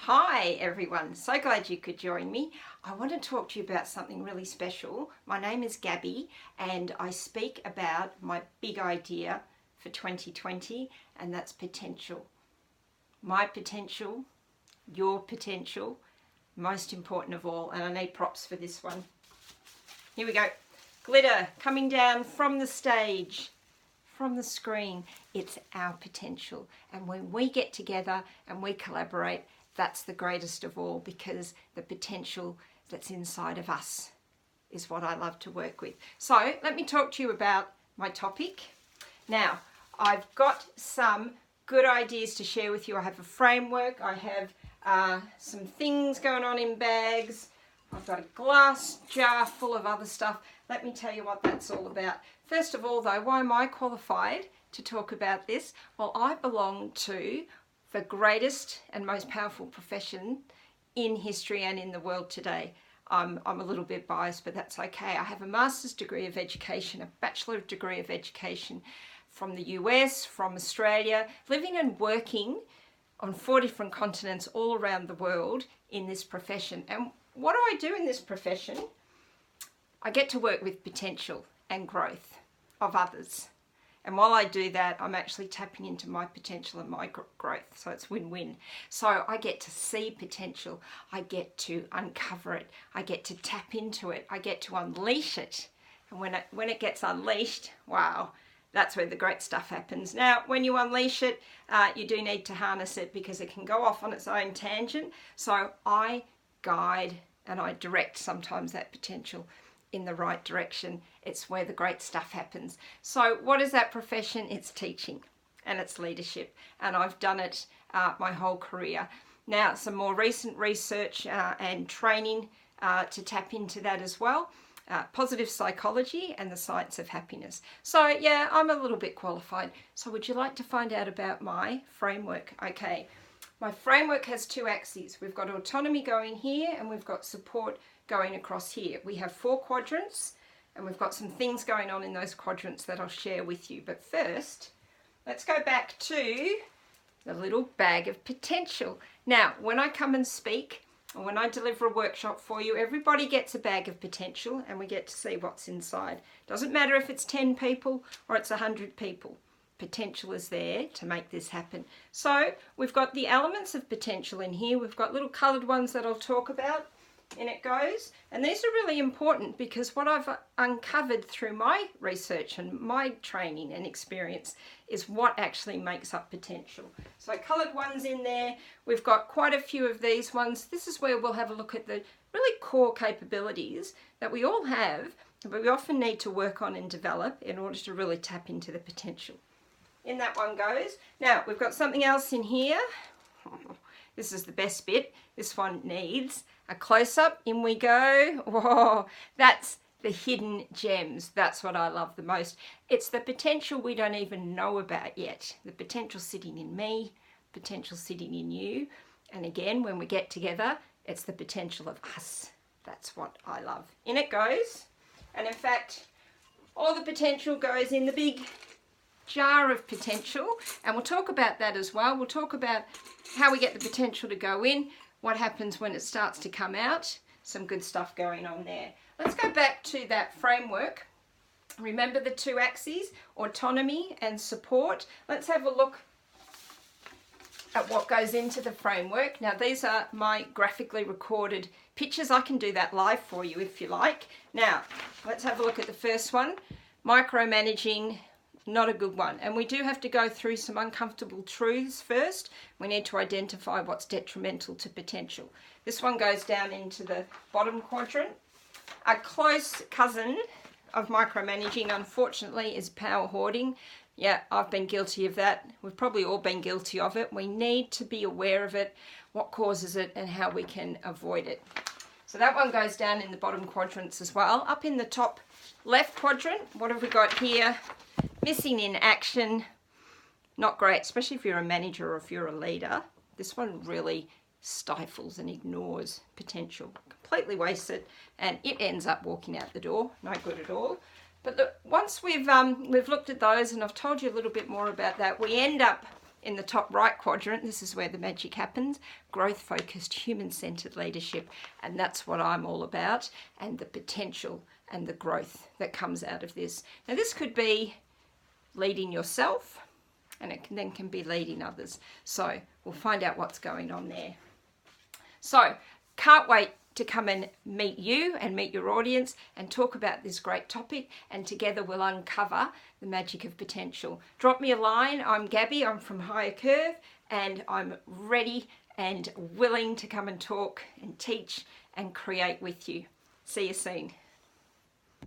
Hi everyone, so glad you could join me. I want to talk to you about something really special. My name is Gabby and I speak about my big idea for 2020, and that's potential. My potential, your potential, most important of all, and I need props for this one. Here we go. Glitter coming down from the stage, from the screen. It's our potential, and when we get together and we collaborate, that's the greatest of all, because the potential that's inside of us is what I love to work with. So let me talk to you about my topic. Now, I've got some good ideas to share with you. I have a framework, I have some things going on in bags, I've got a glass jar full of other stuff. Let me tell you what that's all about. First of all though, why am I qualified to talk about this? Well, I belong to the greatest and most powerful profession in history and in the world today. I'm a little bit biased, but that's okay. I have a master's degree of education, a bachelor degree of education from the US, from Australia, living and working on 4 different continents all around the world in this profession. And what do I do in this profession? I get to work with potential and growth of others. And while I do that, I'm actually tapping into my potential and my growth. So it's win-win. So I get to see potential. I get to uncover it. I get to tap into it. I get to unleash it. And when it gets unleashed, wow, that's where the great stuff happens. Now, when you unleash it, you do need to harness it because it can go off on its own tangent. So I guide and I direct sometimes that potential in the right direction. It's where the great stuff happens. So what is that profession? It's teaching and it's leadership, and I've done it my whole career. Now, some more recent research and training to tap into that as well. Positive psychology and the science of happiness. So yeah, I'm a little bit qualified. So would you like to find out about my framework? Okay, my framework has 2 axes. We've got autonomy going here and we've got support going across here. We have 4 quadrants and we've got some things going on in those quadrants that I'll share with you. But first, let's go back to the little bag of potential. Now, when I come and speak, or when I deliver a workshop for you, everybody gets a bag of potential and we get to see what's inside. Doesn't matter if it's 10 people or it's 100 people. Potential is there to make this happen. So we've got the elements of potential in here. We've got little coloured ones that I'll talk about. In it goes, and these are really important because what I've uncovered through my research and my training and experience is what actually makes up potential. So coloured ones in there, we've got quite a few of these ones. This is where we'll have a look at the really core capabilities that we all have, but we often need to work on and develop in order to really tap into the potential. In that one goes. Now we've got something else in here. This is the best bit. This one needs a close-up. In we go. Whoa, that's the hidden gems. That's what I love the most. It's the potential we don't even know about yet. The potential sitting in me, potential sitting in you. And again, when we get together, it's the potential of us. That's what I love. In it goes. And in fact, all the potential goes in the big jar of potential, and we'll talk about that as well. We'll talk about how we get the potential to go in, what happens when it starts to come out. Some good stuff going on there. Let's go back to that framework. Remember the 2 axes, autonomy and support. Let's have a look at what goes into the framework. Now these are my graphically recorded pictures. I can do that live for you if you like. Now let's have a look at the first one. Micromanaging, not a good one. And we do have to go through some uncomfortable truths first. We need to identify what's detrimental to potential. This one goes down into the bottom quadrant. A close cousin of micromanaging, unfortunately, is power hoarding. Yeah, I've been guilty of that. We've probably all been guilty of it. We need to be aware of it, what causes it, and how we can avoid it. So that one goes down in the bottom quadrants as well. Up in the top left quadrant, what have we got here? Missing in action, not great, especially if you're a manager or if you're a leader. This one really stifles and ignores potential, completely wastes it, and it ends up walking out the door. No good at all. But look, once we've looked at those, and I've told you a little bit more about that, we end up in the top right quadrant, this is where the magic happens, growth-focused, human-centered leadership. And that's what I'm all about, and the potential and the growth that comes out of this. Now, this could be leading yourself, and it can be leading others. So we'll find out what's going on there. So can't wait to come and meet you and meet your audience and talk about this great topic, and together we'll uncover the magic of potential. Drop me a line. I'm Gabby, I'm from Higher Curve, and I'm ready and willing to come and talk and teach and create with you. See you soon.